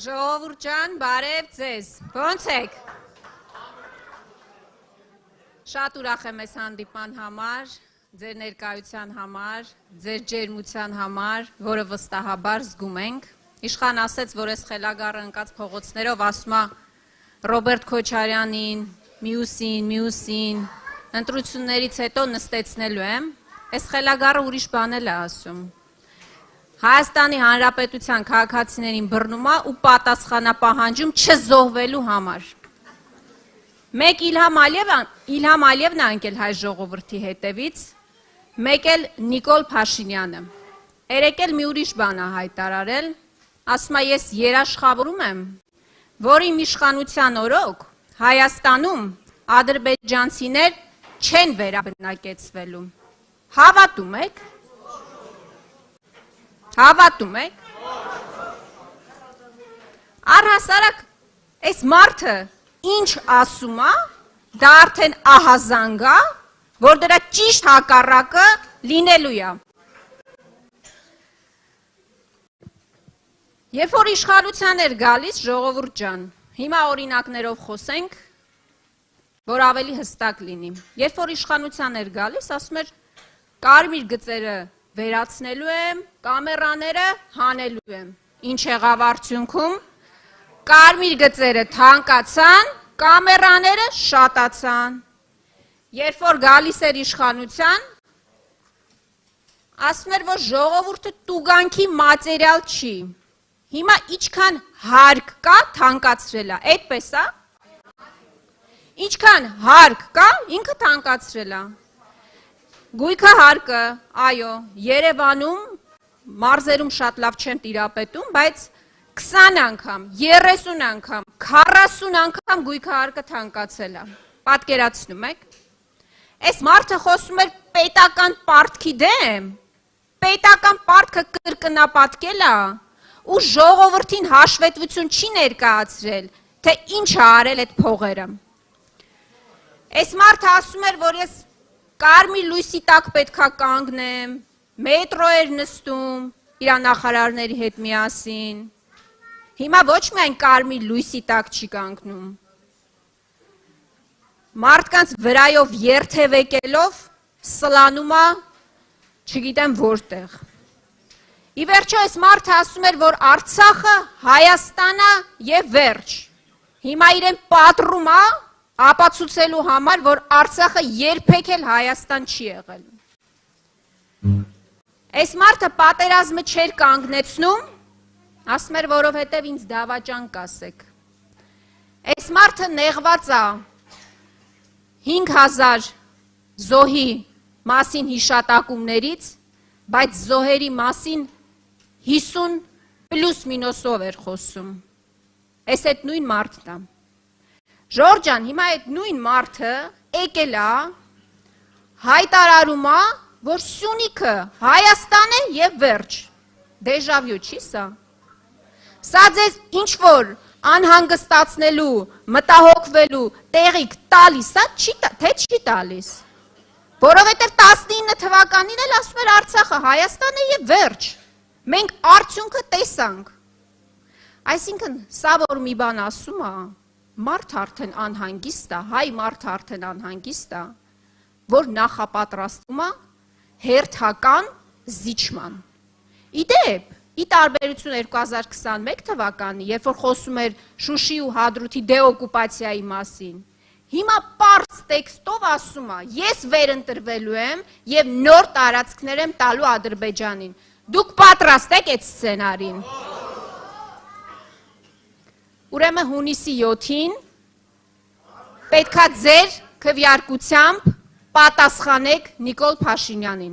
Ժողովուրդ ջան, բարև ձեզ, ոնց եք? Շատ ուրախ եմ ես հանդիպման համար, ձեր ներկայության համար, ձեր ջերմության համար, որը վստահաբար զգում ենք։ Իշխան ասեց, որ ես խելագարը ընկած փողոցներով ասում է Ռոբերտ Քոչարյանին, մյուսին, ընտրություններից հետո նստեցնելու եմ, ես խելագարը ուրիշ բան էլ է ասում։ Հայաստանի Հանրապետության քաղաքացիներին բռնում է ու պատասխանապահանջում չզոհվելու համար։ Մեկ Իլհամ Ալիևն է ընկել հայ ժողովրդի հետևից, մեկ էլ Նիկոլ Փաշինյանը։ Երեկ էլ մի ուրիշ բան է հայտարարել, ասում է ես երաշխավորում եմ, որ իմ իշխանության օրոք Հայաստանում ադրբեջանցիներ չեն վերաբնակեցվելու։ Հավատում եք։ Հավատում եք։ Առհասարակ, այս մարդը ինչ ասում է, դա արդեն ահազանգ է, որ դրա ճիշտ հակառակը լինելու է։ Երբ որ իշխանության էր գալիս, ժողովուրդ ջան, հիմա օրինակներով խոսենք, որ ավելի հստակ լինի։ Երբ որ իշխանության էր գալիս, ասում էր կարմիր գծերը վերացնելու եմ, կամերաները հանելու եմ։ Ինչ եղավ արդյունքում, կարմիր գծերը թանկացան, կամերաները շատացան։ Երբ որ գալիս էր իշխանության, ասում էր, որ ժողովուրդը տուգանքի մատերիալ չի։ Հիմա ինչքան հարկ կա, թանկացրել է, այդպես է։ Ինչքան հարկ կա, ինքը թանկացրել է։ Գույքը հարկը, այո, Երևանում, մարզերում շատ լավ չեմ տիրապետում, բայց 20 անգամ, 30 անգամ, 40 անգամ գույքը հարկը թանկացել է։ Պատկերացնում եք։ Այս մարդը խոսում էր պետական պարտքի դեմ, պետական պարտքը կրկնապատկել է ու ժողովրդին հաշվետվություն չի ներկայացրել, թե ինչ է արել այդ փողերը։ Այս մարդը ասում էր, որ ես կարմիր լույսի տակ պետքա կանգնեմ, մետրո էր նստում իր նախարարների հետ միասին։ Հիմա ոչ միայն կարմիր լույսի տակ չի կանգնում։ Մարդկանց վրայով երթևեկելով սլանում է, չգիտեմ որտեղ։ Ի վերջո այս մարդը ասում էր, որ Արցախը Հայաստանն է եւ վերջ։ Հիմա իրեն պատռում է ապացուցելու համար, որ Արցախը երբեք էլ Հայաստան չի եղել։ Այս մարդը պատերազմը չէր կանգնեցնում, ասում էր, որովհետև ինձ դավաճան կասեք։ Այս մարդը նեղված է 5000 զոհի մասին հիշատակումներից, բայց զոհերի մասին 50 պլյուս մինուսով էր խոսում։ Այս այդ նույն մարդն է։ Ժողովուրդ ջան, հիմա այդ նույն մարդը եկել է, հայտարարում է, որ Սյունիքը Հայաստան է եւ վերջ։ Դեժավյու չի սա։ Սա ձեզ ինչ որ անհանգստացնելու, մտահոգվելու տեղիք տալիս, թե չի տալիս։ Որովհետեւ 19 թվականին էլ ասում էր Արցախը Հայաստան է եւ վերջ։ Մենք արդյունքը տեսանք։ Այսինքն, սա որ մի բան ասում է, մարդ արդեն անհանգիստ է, հայ մարդ արդեն անհանգիստ է, որ նախապատրաստվում է հերթական զիջման։ Իդեպ, ի տարբերություն 2021 թվականի, երբ որ խոսում էր Շուշի ու Հադրութի դեօկուպացիայի մասին, հիմա պարզ տեքստով ասում է, ես վերընտրվելու եմ եւ նոր տարածքներ եմ տալու Ադրբեջանին։ Դուք պատրաստ եք այդ սցենարին։ Ուրեմն հունիսի 7-ին պետքա ձեր քվեարկությամբ պատասխանեք Նիկոլ Փաշինյանին,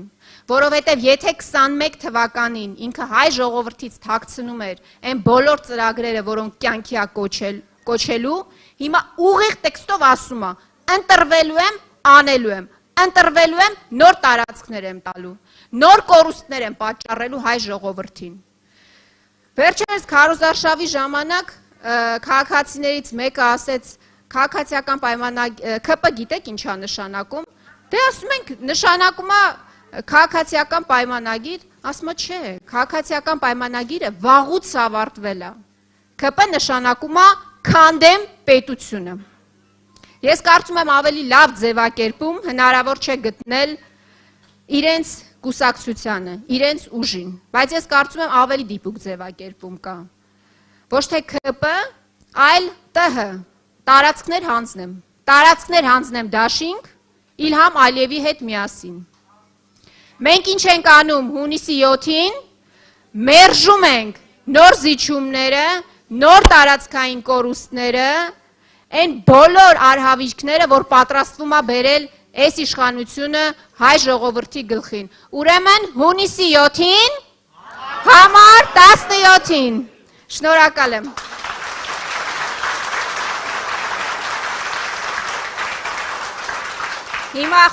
որովհետև եթե 21 թվականին ինքը հայ ժողովրդից թաքցնում էր այն բոլոր ծրագրերը, որոնք կյանքի է կոչելու, հիմա ուղիղ տեքստով ասում է, ընտրվելու եմ, անելու եմ, ընտրվելու եմ, նոր տարածքներ եմ տալու, նոր կորուստներ եմ պատճառելու հայ ժողովրդին։ Վերջերս քարոզարշավի ժամանակ քաղաքացիներից մեկը ասեց, քաղաքացիական պայմանագիր, ՔՊ գիտեք ինչ է նշանակում, դե ասում ենք նշանակում է քաղաքացիական պայմանագիր, ասում է չէ, քաղաքացիական պայմանագիրը վաղուց ավարտվել է, ԿՊ նշանակում է քանդեմ պետությունը։ Ես կարծում եմ ավելի լավ ձևակերպում հնարավոր չէ գտնել իրենց կուսակցությանը, իրենց ուժին, բայց ես կարծում եմ ավելի դիպուկ ձևակերպում կա։ Ոչ թե ԿՊ, այլ ՏՀ, տարածքներ հանձնեմ։ Տարածքներ հանձնեմ դաշինք Իլհամ Ալիևի հետ միասին։ Մենք ինչ ենք անում հունիսի 7-ին, մերժում ենք նոր զիջումները, նոր տարածքային կորուստները, այն բոլոր արհավիրքները, որ պատրաստվում է բերել այս իշխանությունը հայ ժողովրդի գլխին։ Ուրեմն հունիսի 7-ին, համար 17-ին։ Շնորհակալ եմ։ Հիմա